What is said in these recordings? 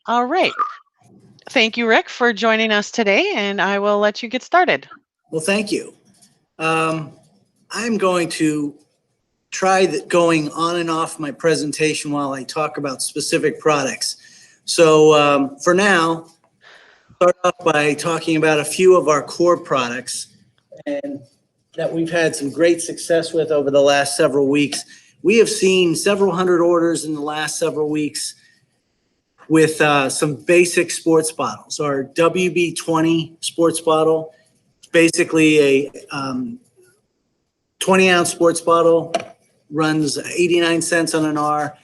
All right. Thank you, Rick, for joining us today, and I will let you get started. Well, thank you. I'm going to try going on and off my presentation while I talk about specific products. So for now, start off by talking about a few of our core products and that we've had some great success with over the last several weeks. We have seen several hundred orders in the last several weeks with some basic sports bottles. Our WB20 sports bottle, it's basically a 20-ounce sports bottle, runs 89 cents on an hour.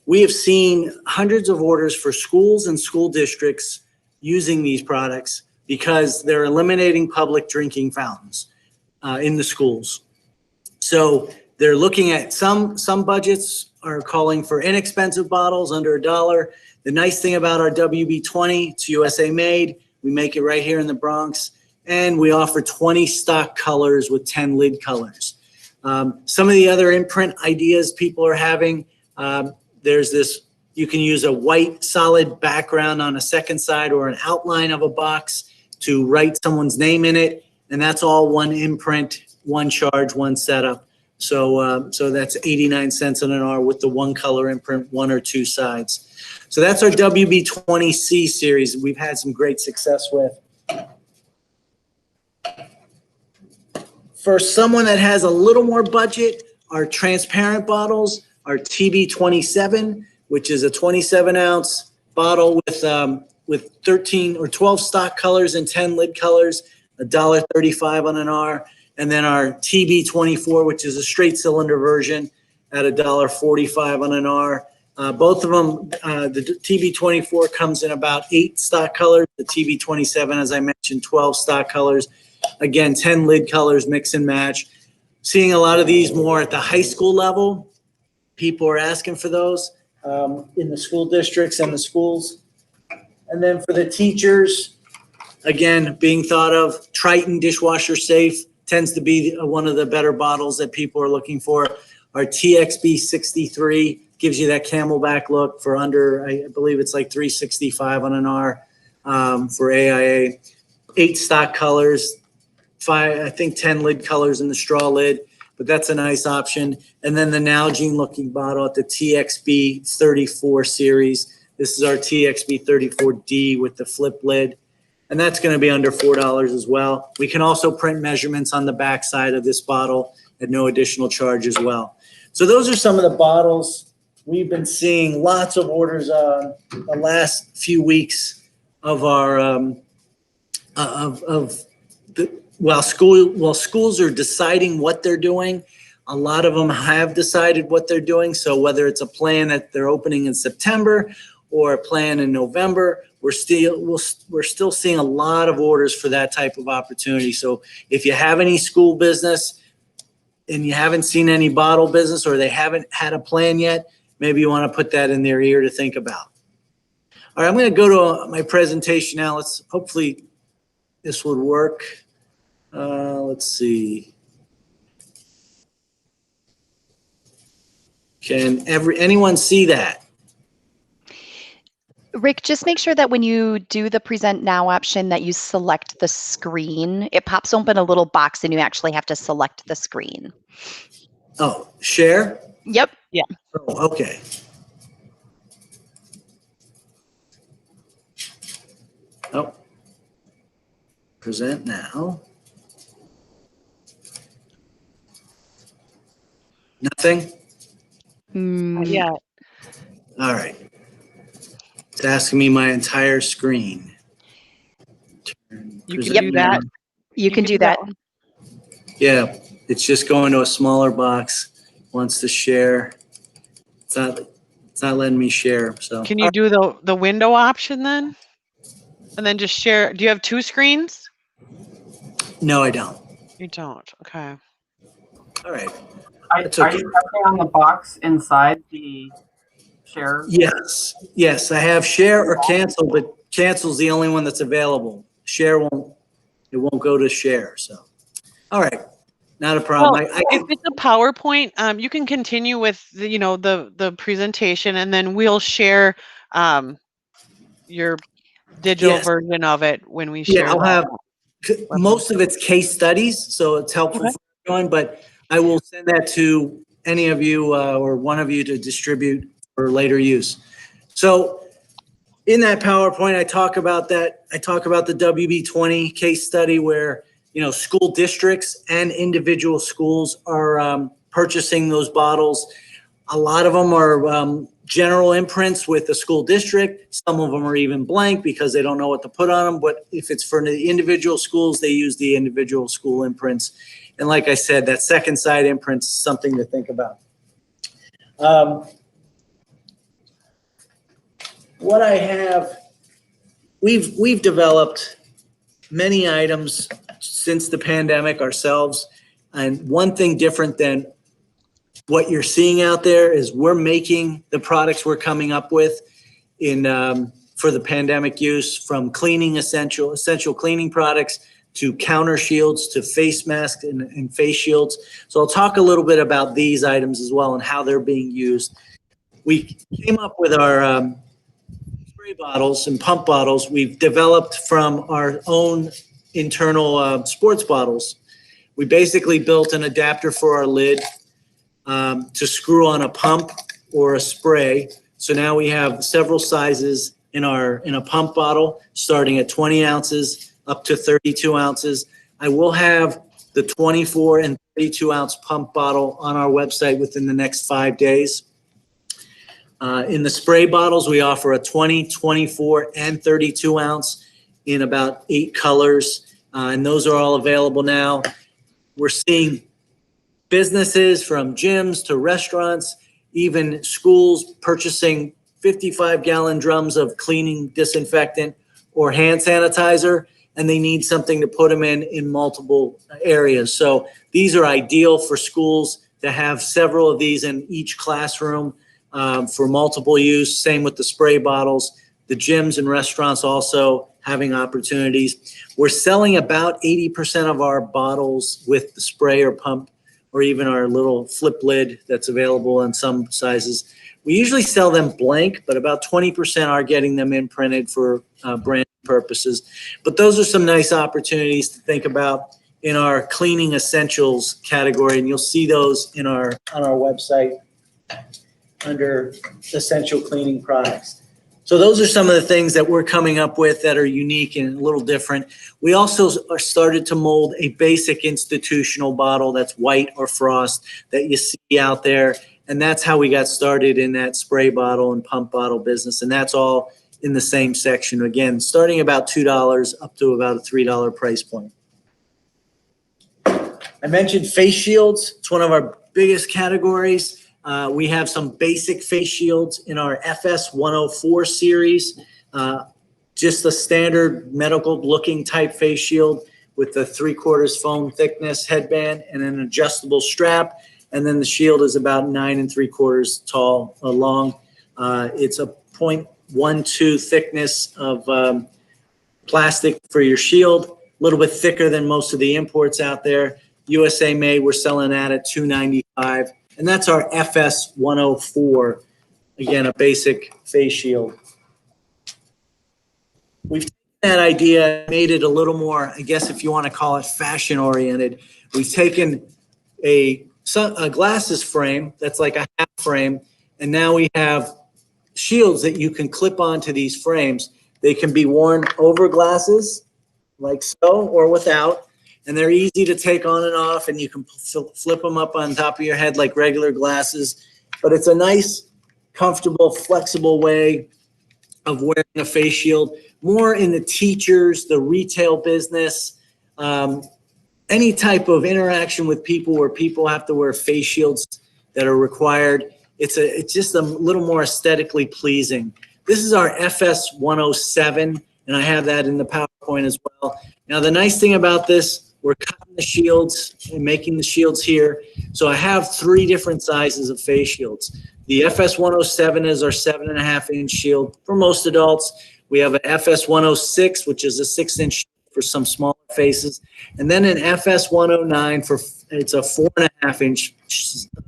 We have seen hundreds of orders for schools and school districts using these products because they're eliminating public drinking fountains in the schools. So they're looking at some budgets are calling for inexpensive bottles under $1. The nice thing about our WB20, it's USA made. We make it right here in the Bronx, and we offer 20 stock colors with 10 lid colors. Some of the other imprint ideas people are having, there's this, you can use a white solid background on a second side or an outline of a box to write someone's name in it, and that's all one imprint, one charge, one setup. So that's 89 cents on an hour with the one color imprint, one or two sides. So that's our WB20C series we've had some great success with. For someone that has a little more budget, our transparent bottles are TB27, which is a 27-ounce bottle with 13 or 12 stock colors and 10 lid colors, $1.35 on an hour. And then our TB24, which is a straight cylinder version, at $1.45 on an hour. Both of them, the TB24 comes in about 8 stock colors. The TB27, as I mentioned, 12 stock colors. Again, 10 lid colors, mix and match. Seeing a lot of these more at the high school level. People are asking for those in the school districts and the schools. And then for the teachers, again, being thought of, Triton dishwasher safe tends to be one of the better bottles that people are looking for. Our TXB 63 gives you that camelback look for under, I believe it's like $3.65 on an hour for AIA. 8 stock colors, 5, I think 10 lid colors in the straw lid, but that's a nice option. And then the Nalgene looking bottle at the TXB 34 series. This is our TXB 34D with the flip lid. And that's going to be under $4 as well. We can also print measurements on the back side of this bottle at no additional charge as well. So those are some of the bottles we've been seeing lots of orders on the last few weeks of our while schools are deciding what they're doing. A lot of them have decided what they're doing. So whether it's a plan that they're opening in September or a plan in November, we're still seeing a lot of orders for that type of opportunity. So if you have any school business and you haven't seen any bottle business or they haven't had a plan yet, maybe you want to put that in their ear to think about. All right, I'm going to go to my presentation now. Hopefully this would work. Let's see. Can anyone see that? Rick, just make sure that when you do the present now option that you select the screen. It pops open a little box and you actually have to select the screen. Oh, share? Yep. Yeah. Oh, okay. Oh, present now. Nothing? Yeah. All right. It's asking me my entire screen. You can do that. You can do that. Yeah, it's just going to a smaller box. Wants to share. It's not letting me share. So Can you do the window option then? And then just share. Do you have 2 screens? No, I don't. You don't. Okay. All right. Are you pressing on the box inside the share? Yes, I have share or cancel, but cancel's the only one that's available. Share won't go to share. So, all right, not a problem. Well, if it's a PowerPoint, you can continue with the presentation, and then we'll share your digital Yes. version of it when we share Yeah, I'll that. have, most of it's case studies, so it's helpful Okay. for everyone, but I will send that to any of you or one of you to distribute for later use. So in that PowerPoint, I talk about the WB20 case study where, school districts and individual schools are purchasing those bottles. A lot of them are general imprints with the school district. Some of them are even blank because they don't know what to put on them. But if it's for the individual schools, they use the individual school imprints. And like I said, that second side imprint is something to think about. What I have, we've developed many items since the pandemic ourselves. And one thing different than what you're seeing out there is we're making the products we're coming up with for the pandemic use, from cleaning essential cleaning products to counter shields to face masks and face shields. So I'll talk a little bit about these items as well and how they're being used. We came up with our spray bottles and pump bottles we've developed from our own internal sports bottles. We basically built an adapter for our lid to screw on a pump or a spray. So now we have several sizes in a pump bottle, starting at 20 ounces up to 32 ounces. I will have the 24 and 32 ounce pump bottle on our website within the next 5 days. In the spray bottles, we offer a 20, 24, and 32 ounce in about 8 colors, and those are all available now. We're seeing businesses from gyms to restaurants, even schools purchasing 55-gallon drums of cleaning disinfectant or hand sanitizer, and they need something to put them in multiple areas. So these are ideal for schools to have several of these in each classroom for multiple use. Same with the spray bottles. The gyms and restaurants also having opportunities. We're selling about 80% of our bottles with the spray or pump, or even our little flip lid that's available in some sizes. We usually sell them blank, but about 20% are getting them imprinted for brand purposes. But those are some nice opportunities to think about in our cleaning essentials category, and you'll see those on our website under essential cleaning products. So those are some of the things that we're coming up with that are unique and a little different. We also are started to mold a basic institutional bottle that's white or frost that you see out there. And that's how we got started in that spray bottle and pump bottle business. And that's all in the same section. Again, starting about $2 up to about a $3 price point. I mentioned face shields. It's one of our biggest categories. We have some basic face shields in our FS 104 series, just a standard medical looking type face shield with the 3/4 foam thickness headband and an adjustable strap. And then the shield is about 9 3/4 long. It's a 0.12 thickness of plastic for your shield, a little bit thicker than most of the imports out there. USA made, we're selling that at $295. And that's our FS 104, again, a basic face shield. We've taken that idea, made it a little more, I guess if you want to call it fashion oriented. We've taken a glasses frame that's like a half frame, and now we have shields that you can clip onto these frames. They can be worn over glasses, like so, or without. And they're easy to take on and off, and you can flip them up on top of your head like regular glasses. But it's a nice, comfortable, flexible way of wearing a face shield. More in the teachers, the retail business, any type of interaction with people where people have to wear face shields that are required. It's just a little more aesthetically pleasing. This is our FS 107, and I have that in the PowerPoint as well. Now, the nice thing about this, we're cutting the shields and making the shields here. So I have 3 different sizes of face shields. The FS 107 is our 7.5-inch shield for most adults. We have an FS 106, which is a 6-inch for some smaller faces. And then an FS 109 it's a 4.5-inch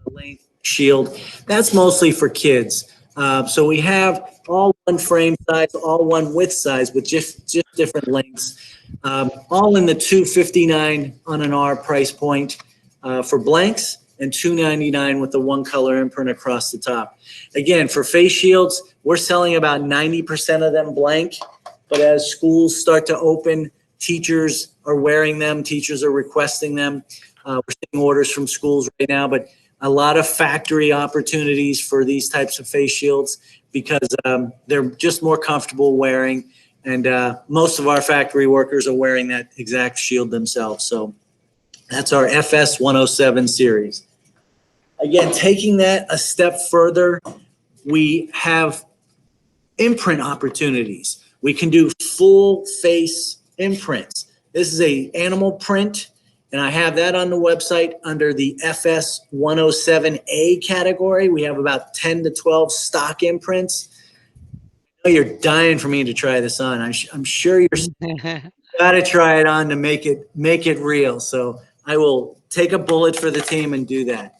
length shield. That's mostly for kids. So we have all one frame size, all one width size, with just different lengths, all in the $259 on an R price point for blanks, and $299 with the one color imprint across the top. Again, for face shields, we're selling about 90% of them blank, but as schools start to open, teachers are wearing them, teachers are requesting them. We're seeing orders from schools right now, but a lot of factory opportunities for these types of face shields because they're just more comfortable wearing, and most of our factory workers are wearing that exact shield themselves. So that's our FS 107 series. Again, taking that a step further, we have imprint opportunities. We can do full face imprints. This is a animal print, and I have that on the website under the FS 107A category. We have about 10 to 12 stock imprints. I know you're dying for me to try this on. I'm sure you're got to try it on to make it real. So I will take a bullet for the team and do that.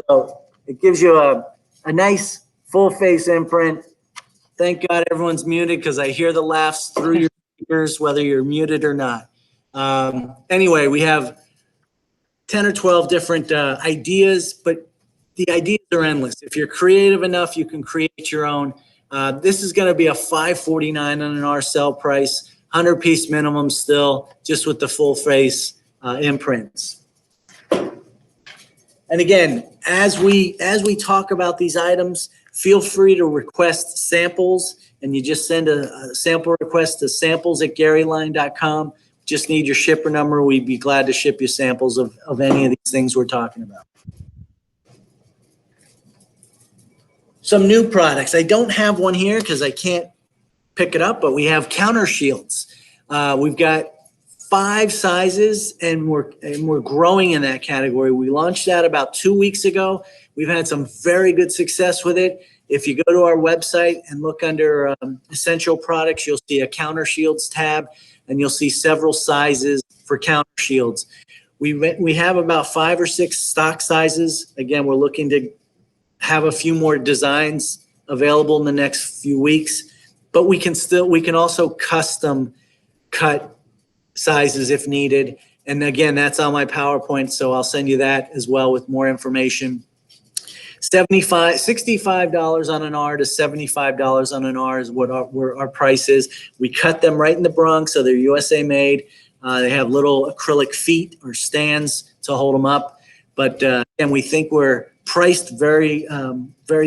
So it gives you a nice full face imprint. Thank God everyone's muted because I hear the laughs through your speakers, whether you're muted or not. Anyway, we have 10 or 12 different ideas, but the ideas are endless. If you're creative enough, you can create your own. This is going to be a $549 on an R sell price, 100-piece minimum still, just with the full face imprints. And again, as we talk about these items, feel free to request samples, and you just send a sample request to samples@garyline.com. Just need your shipper number. We'd be glad to ship you samples of any of these things we're talking about. Some new products. I don't have one here because I can't pick it up, but we have counter shields. We've got 5 sizes, and we're growing in that category. We launched that about 2 weeks ago. We've had some very good success with it. If you go to our website and look under essential products, you'll see a counter shields tab, and you'll see several sizes for counter shields. We have about 5 or 6 stock sizes. Again, we're looking to have a few more designs available in the next few weeks, but we can also custom cut sizes if needed. And again, that's on my PowerPoint, so I'll send you that as well with more information. $65 on an R to $75 on an R is what our price is. We cut them right in the Bronx, so they're USA made. They have little acrylic feet or stands to hold them up. But and we think we're priced very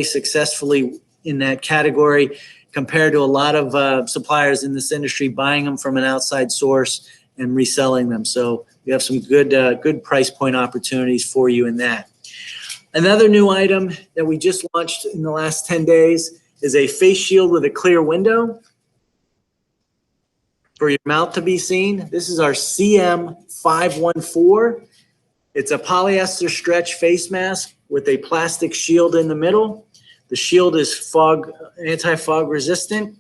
successfully in that category compared to a lot of suppliers in this industry buying them from an outside source and reselling them. So we have some good price point opportunities for you in that. Another new item that we just launched in the last 10 days is a face shield with a clear window for your mouth to be seen. This is our CM514. It's a polyester stretch face mask with a plastic shield in the middle. The shield is anti-fog resistant,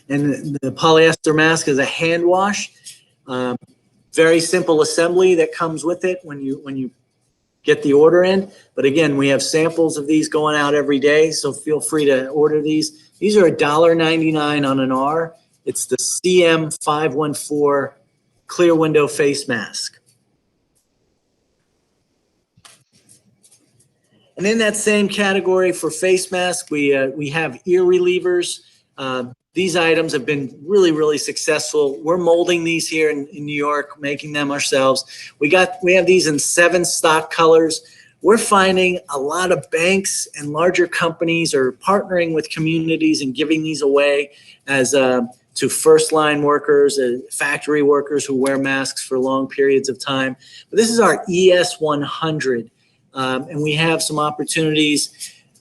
and the polyester mask is a hand wash. Very simple assembly that comes with it when you get the order in. But again, we have samples of these going out every day, so feel free to order these. These are $1.99 on an R. It's the CM514 clear window face mask. And in that same category for face mask, we have ear relievers. These items have been really successful. We're molding these here in New York, making them ourselves. We have these in 7 stock colors. We're finding a lot of banks and larger companies are partnering with communities and giving these away as to first line workers, factory workers who wear masks for long periods of time. But this is our ES100. And we have some opportunities.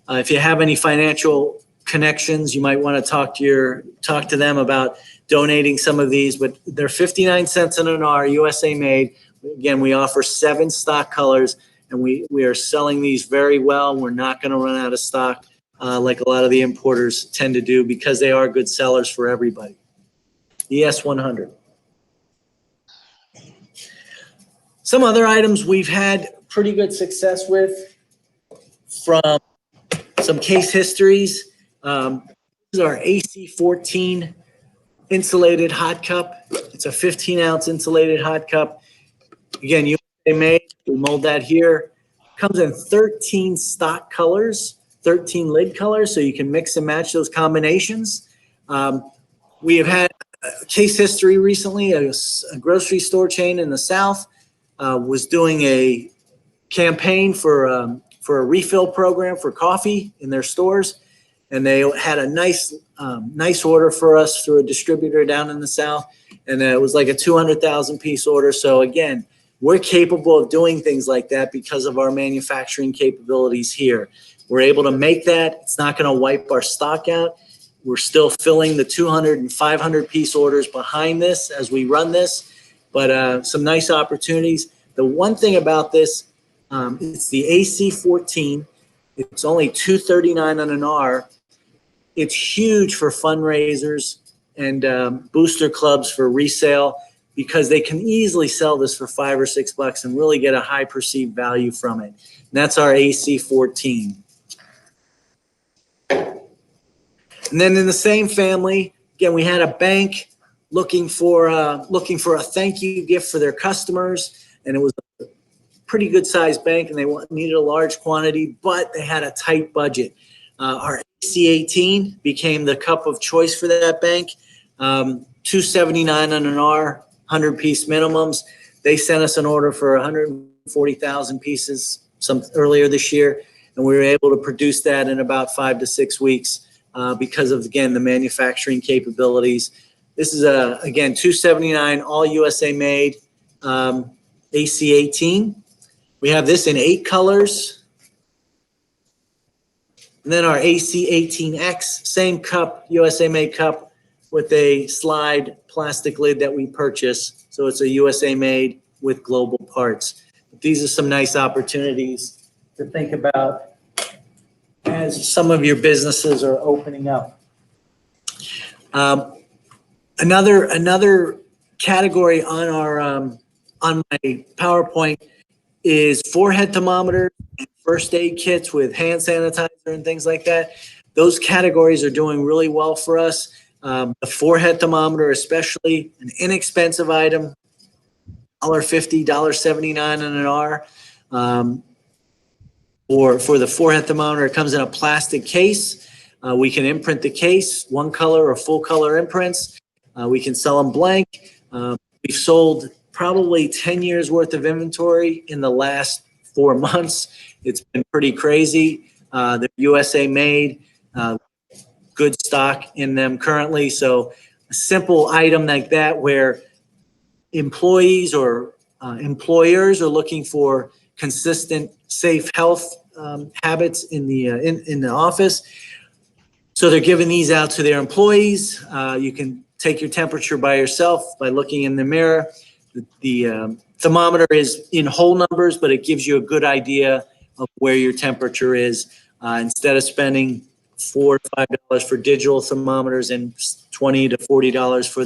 If you have any financial connections, you might want to talk to them about donating some of these, but they're 59 cents on an R, USA made. Again, we offer 7 stock colors, and we are selling these very well. We're not going to run out of stock like a lot of the importers tend to do because they are good sellers for everybody. ES100. Some other items we've had pretty good success with, from some case histories. This is our AC14 insulated hot cup. It's a 15-ounce insulated hot cup. Again, USA made. We mold that here. Comes in 13 stock colors, 13 lid colors, so you can mix and match those combinations. We have had a case history recently. A grocery store chain in the South was doing a campaign for a refill program for coffee in their stores, and they had a nice order for us through a distributor down in the South, and it was like a 200,000 piece order. So again, we're capable of doing things like that because of our manufacturing capabilities here. We're able to make that. It's not going to wipe our stock out. We're still filling the 200 and 500 piece orders behind this as we run this, but some nice opportunities. The one thing about this, it's the AC14. It's only $239 on an R. It's huge for fundraisers and booster clubs for resale because they can easily sell this for $5 or $6 and really get a high perceived value from it. And that's our AC14. And then in the same family, again, we had a bank looking for a thank you gift for their customers, and it was a pretty good sized bank, and they needed a large quantity, but they had a tight budget. Our AC18 became the cup of choice for that bank. $279 on an R, 100 piece minimums. They sent us an order for 140,000 pieces earlier this year, and we were able to produce that in about 5 to 6 weeks because of, again, the manufacturing capabilities. This is again, $279, all USA made, AC18. We have this in 8 colors. And then our AC18X, same cup, USA made cup with a slide plastic lid that we purchase. So it's a USA made with global parts. But these are some nice opportunities to think about as some of your businesses are opening up. Another category on our on my PowerPoint is forehead thermometer and first aid kits with hand sanitizer and things like that. Those categories are doing really well for us. The forehead thermometer, especially an inexpensive item, $1.50, $1.79 on an R. Or for the forehead thermometer, it comes in a plastic case. We can imprint the case, one color or full color imprints. We can sell them blank. We've sold probably 10 years worth of inventory in the last 4 months. It's been pretty crazy. They're USA made, good stock in them currently. So a simple item like that where employees or employers are looking for consistent, safe health habits in the office. So they're giving these out to their employees. You can take your temperature by yourself by looking in the mirror. The thermometer is in whole numbers, but it gives you a good idea of where your temperature is. Instead of spending $4 to $5 for digital thermometers and $20 to $40 for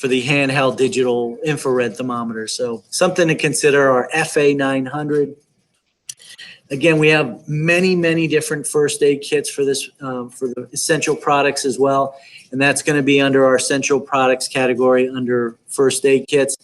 the handheld digital infrared thermometer. So something to consider. Our FA900. Again, we have many different first aid kits for this, for the essential products as well. And that's going to be under our essential products category under first aid kits,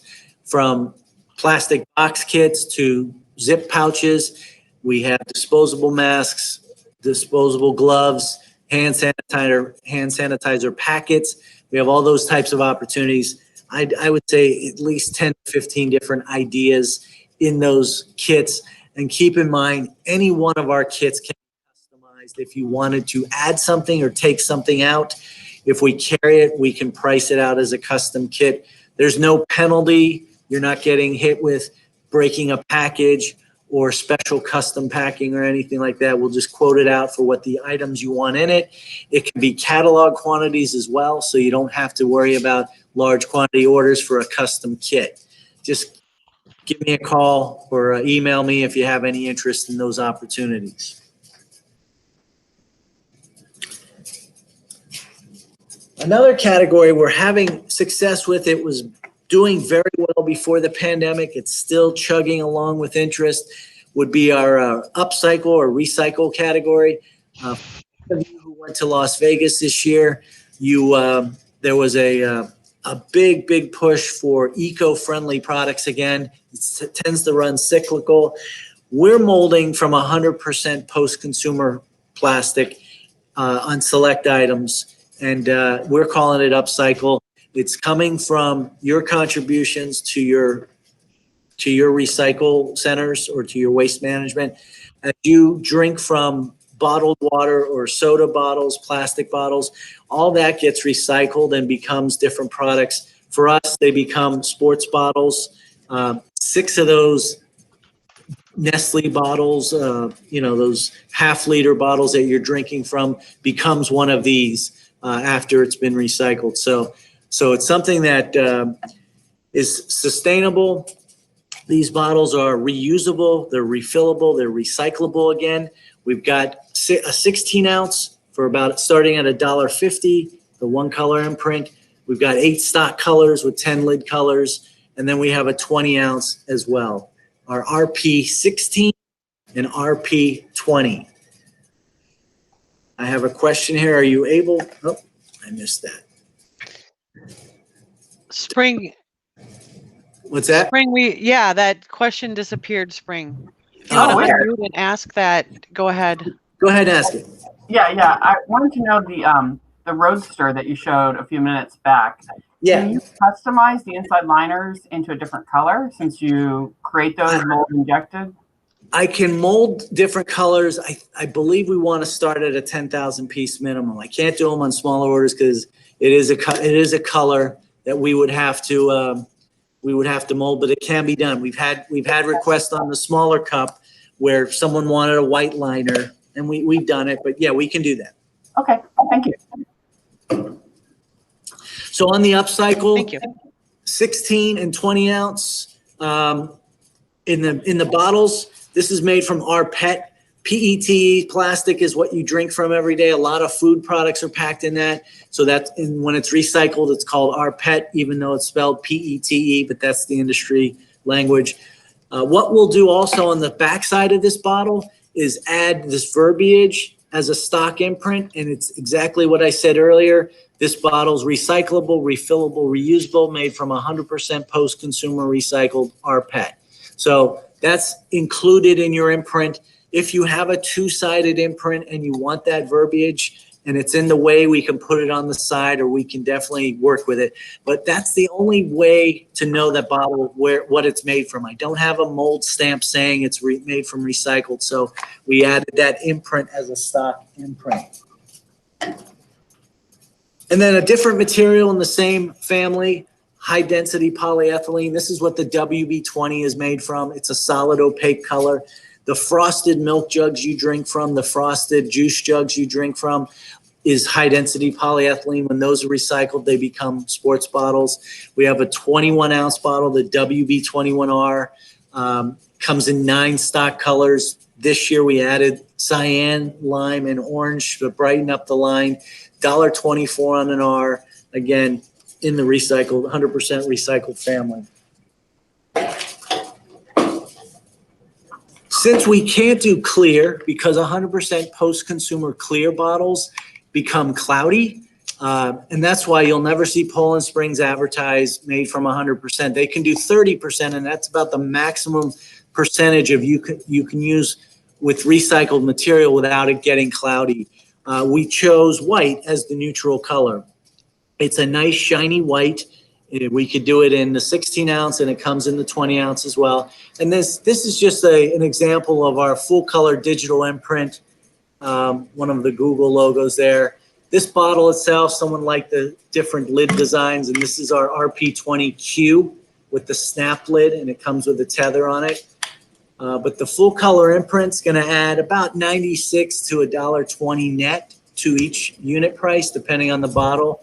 from plastic box kits to zip pouches. We have disposable masks, disposable gloves, hand sanitizer packets. We have all those types of opportunities. I would say at least 10 to 15 different ideas in those kits. And keep in mind, any one of our kits can be customized. If you wanted to add something or take something out, if we carry it, we can price it out as a custom kit. There's no penalty. You're not getting hit with breaking a package or special custom packing or anything like that. We'll just quote it out for what the items you want in it. It can be catalog quantities as well, so you don't have to worry about large quantity orders for a custom kit. Just give me a call or email me if you have any interest in those opportunities. Another category we're having success with, it was doing very well before the pandemic, it's still chugging along with interest, would be our upcycle or recycle category. For those of you who went to Las Vegas this year, there was a big push for eco-friendly products again. It tends to run cyclical. We're molding from 100% post-consumer plastic on select items, and we're calling it upcycle. It's coming from your contributions to your recycle centers or to your waste management. As you drink from bottled water or soda bottles, plastic bottles, all that gets recycled and becomes different products. For us, they become sports bottles. 6 of those Nestle bottles, those half-liter bottles that you're drinking from, becomes one of these after it's been recycled. So it's something that is sustainable. These bottles are reusable, they're refillable, they're recyclable again. We've got a 16 ounce for about starting at $1.50, the one color imprint. We've got 8 stock colors with 10 lid colors. And then we have a 20 ounce as well. Our RP16 and RP20. I have a question here. Are you able? Oh, I missed that. Spring. What's that? Spring, that question disappeared, Spring. If you Oh, want to weird. unmute and ask that, go ahead. Go ahead and ask it. Yeah. I wanted to know the Roadster that you showed a few minutes back. Yeah. Can you customize the inside liners into a different color since you create those mold injected? I can mold different colors. I believe we want to start at a 10,000 piece minimum. I can't do them on smaller orders because it is a color that we would have to mold, but it can be done. We've had requests on the smaller cup where someone wanted a white liner, and we've done it. But yeah, we can do that. Okay, thank you. So on the upcycle, Thank you. 16 and 20 ounce in the bottles. This is made from our PET. PET plastic is what you drink from every day. A lot of food products are packed in that. So when it's recycled, it's called our PET, even though it's spelled PETE, but that's the industry language. What we'll do also on the backside of this bottle is add this verbiage as a stock imprint, and it's exactly what I said earlier. This bottle's recyclable, refillable, reusable, made from 100% post-consumer recycled rPET. So that's included in your imprint. If you have a 2-sided imprint and you want that verbiage and it's in the way, we can put it on the side, or we can definitely work with it. But that's the only way to know that bottle what it's made from. I don't have a mold stamp saying it's made from recycled, so we added that imprint as a stock imprint. And then a different material in the same family, high density polyethylene. This is what the WB20 is made from. It's a solid opaque color. The frosted milk jugs you drink from, the frosted juice jugs you drink from, is high density polyethylene. When those are recycled, they become sports bottles. We have a 21 ounce bottle, the WB21R, comes in 9 stock colors. This year we added cyan, lime, and orange to brighten up the line. $1.24 on an R, again, in the recycled, 100% recycled family. Since we can't do clear, because 100% post-consumer clear bottles become cloudy, and that's why you'll never see Poland Springs advertised made from 100%. They can do 30%, and that's about the maximum percentage of you can use with recycled material without it getting cloudy. We chose white as the neutral color. It's a nice shiny white. We could do it in the 16 ounce, and it comes in the 20 ounce as well. And this is just an example of our full color digital imprint, one of the Google logos there. This bottle itself, someone liked the different lid designs, and this is our RP20Q with the snap lid, and it comes with a tether on it. But the full color imprint's gonna add about $96 to $1.20 net to each unit price, depending on the bottle.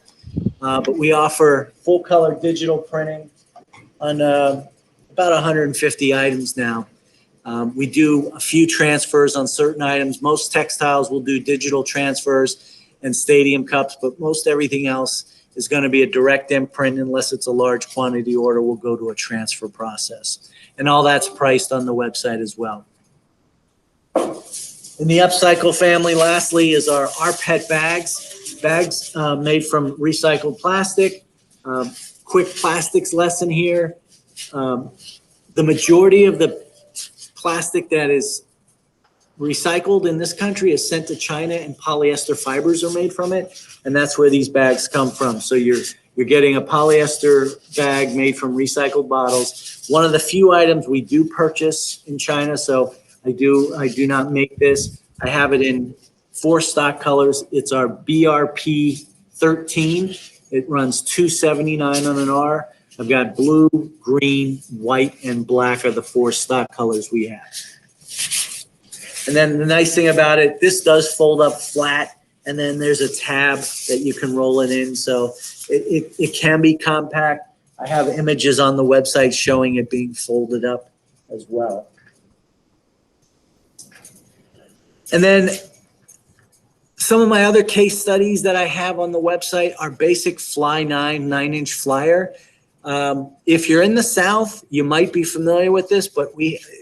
But we offer full color digital printing on about 150 items now. We do a few transfers on certain items. Most textiles will do digital transfers and stadium cups, but most everything else is going to be a direct imprint. Unless it's a large quantity order, we'll go to a transfer process. And all that's priced on the website as well. In the upcycle family, lastly, is our pet bags. Bags made from recycled plastic. Quick plastics lesson here. The majority of the plastic that is recycled in this country is sent to China, and polyester fibers are made from it, and that's where these bags come from. So you're getting a polyester bag made from recycled bottles. One of the few items we do purchase in China, so I do not make this. I have it in 4 stock colors. It's our BRP 13. It runs $279 on an R. I've got blue, green, white, and black are the 4 stock colors we have. And then the nice thing about it, this does fold up flat, and then there's a tab that you can roll it in. So it can be compact. I have images on the website showing it being folded up as well. And then some of my other case studies that I have on the website are basic Fly 9-inch flyer. If you're in the South, you might be familiar with this, but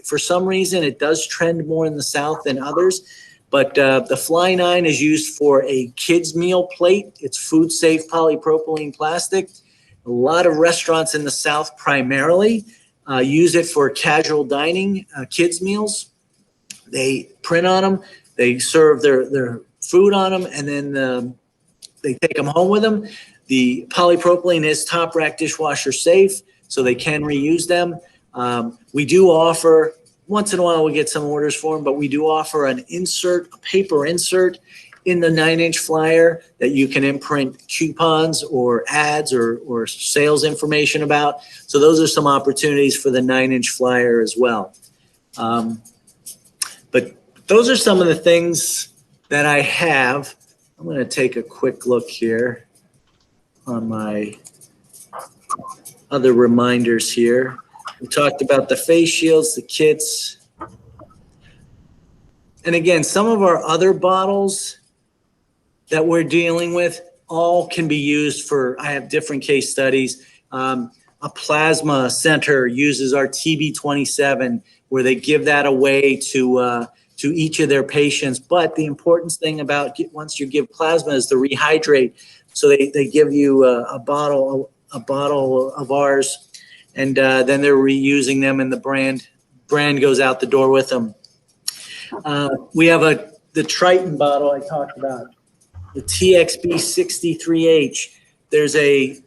for some reason, it does trend more in the South than others. But the Fly 9 is used for a kids meal plate. It's food safe polypropylene plastic. A lot of restaurants in the South primarily use it for casual dining, kids meals. They print on them, they serve their food on them, and then they take them home with them. The polypropylene is top rack dishwasher safe, so they can reuse them. We do offer, once in a while we get some orders for them, but we do offer an insert, a paper insert in the 9-inch flyer that you can imprint coupons or ads or sales information about. So those are some opportunities for the 9-inch flyer as well. But those are some of the things that I have. I'm going to take a quick look here on my other reminders here. We talked about the face shields, the kits. And again, some of our other bottles that we're dealing with all can be used for, I have different case studies. A plasma center uses our TB27 where they give that away to each of their patients. But the important thing about once you give plasma is to rehydrate. So they give you a bottle of ours, and then they're reusing them, and the brand goes out the door with them. We have the Triton bottle I talked about, the TXB63H. There's a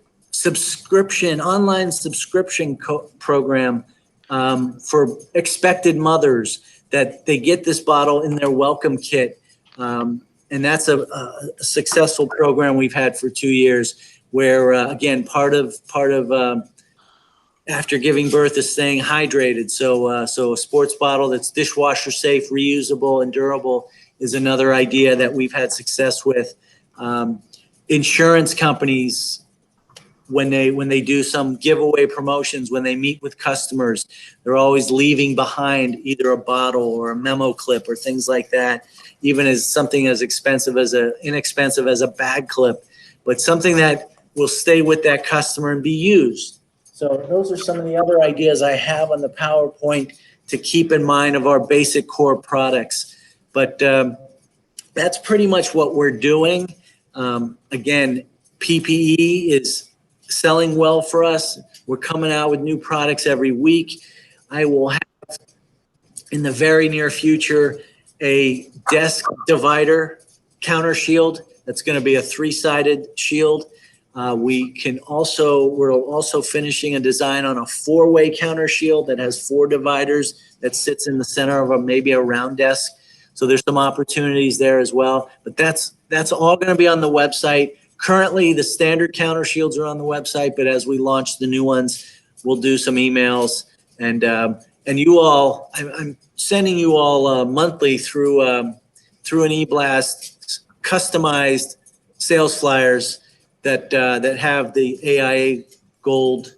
online subscription program for expected mothers that they get this bottle in their welcome kit. And that's a successful program we've had for 2 years where, again, part of after giving birth is staying hydrated. So a sports bottle that's dishwasher safe, reusable, and durable is another idea that we've had success with. Insurance companies, when they do some giveaway promotions, when they meet with customers, they're always leaving behind either a bottle or a memo clip or things like that, even as something as inexpensive as a bag clip, but something that will stay with that customer and be used. So those are some of the other ideas I have on the PowerPoint to keep in mind of our basic core products. But that's pretty much what we're doing. Again, PPE is selling well for us. We're coming out with new products every week. I will have in the very near future a desk divider counter shield that's going to be a 3-sided shield. We're also finishing a design on a 4-way counter shield that has 4 dividers that sits in the center of maybe a round desk. So there's some opportunities there as well. But that's all going to be on the website. Currently, the standard counter shields are on the website, but as we launch the new ones, we'll do some emails. And you all, I'm sending you all monthly through an e-blast customized sales flyers that have the AIA Gold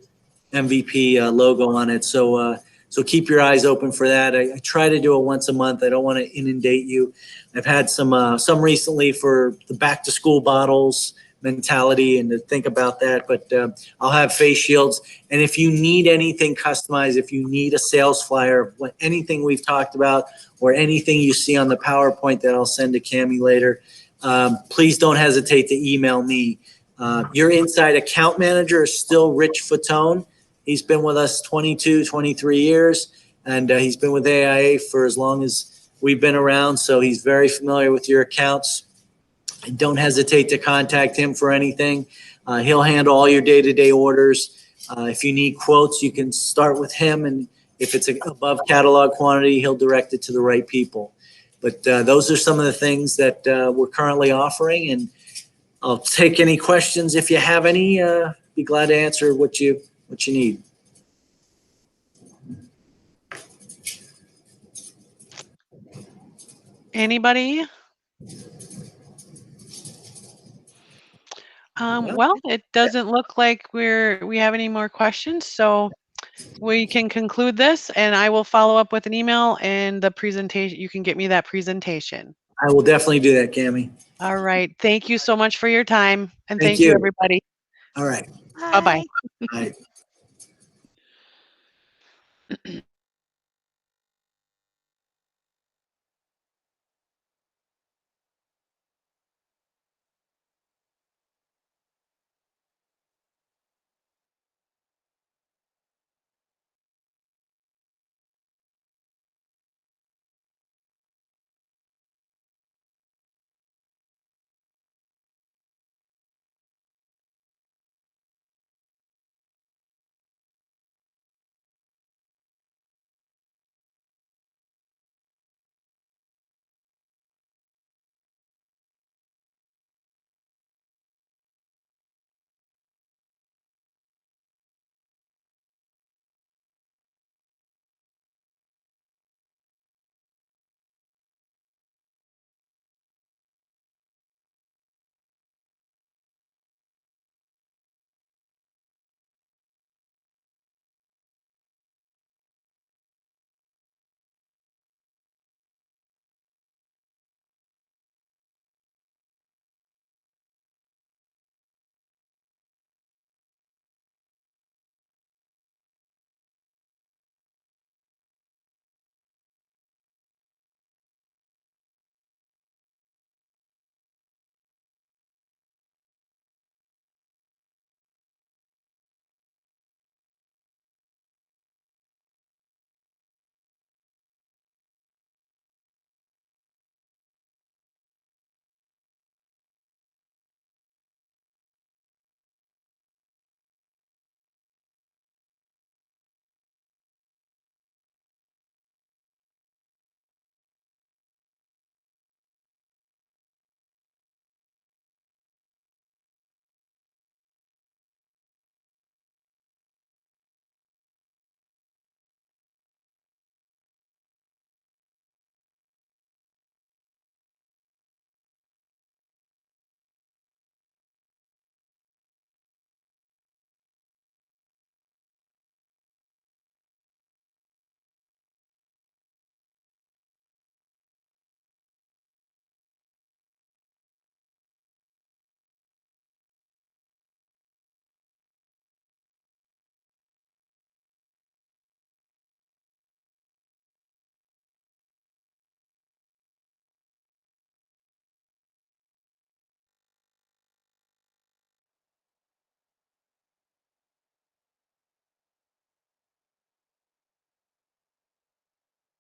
MVP logo on it. So keep your eyes open for that. I try to do it once a month. I don't want to inundate you. I've had some recently for the back to school bottles mentality and to think about that. But I'll have face shields. And if you need anything customized, if you need a sales flyer, anything we've talked about or anything you see on the PowerPoint that I'll send to Cammie later, please don't hesitate to email me. Your inside account manager is still Rich Fatone. He's been with us 22, 23 years, and he's been with AIA for as long as we've been around, so he's very familiar with your accounts. And don't hesitate to contact him for anything. He'll handle all your day-to-day orders. If you need quotes, you can start with him, and if it's above catalog quantity, he'll direct it to the right people. But those are some of the things that we're currently offering, and I'll take any questions if you have any. Be glad to answer what you need. Anybody? Well, it doesn't look like we have any more questions, so we can conclude this, and I will follow up with an email and the presentation. You can get me that presentation. I will definitely do that, Cammie. All right. Thank you so much for your time, and Thank thank you, you. everybody. All right. Bye-bye. Bye.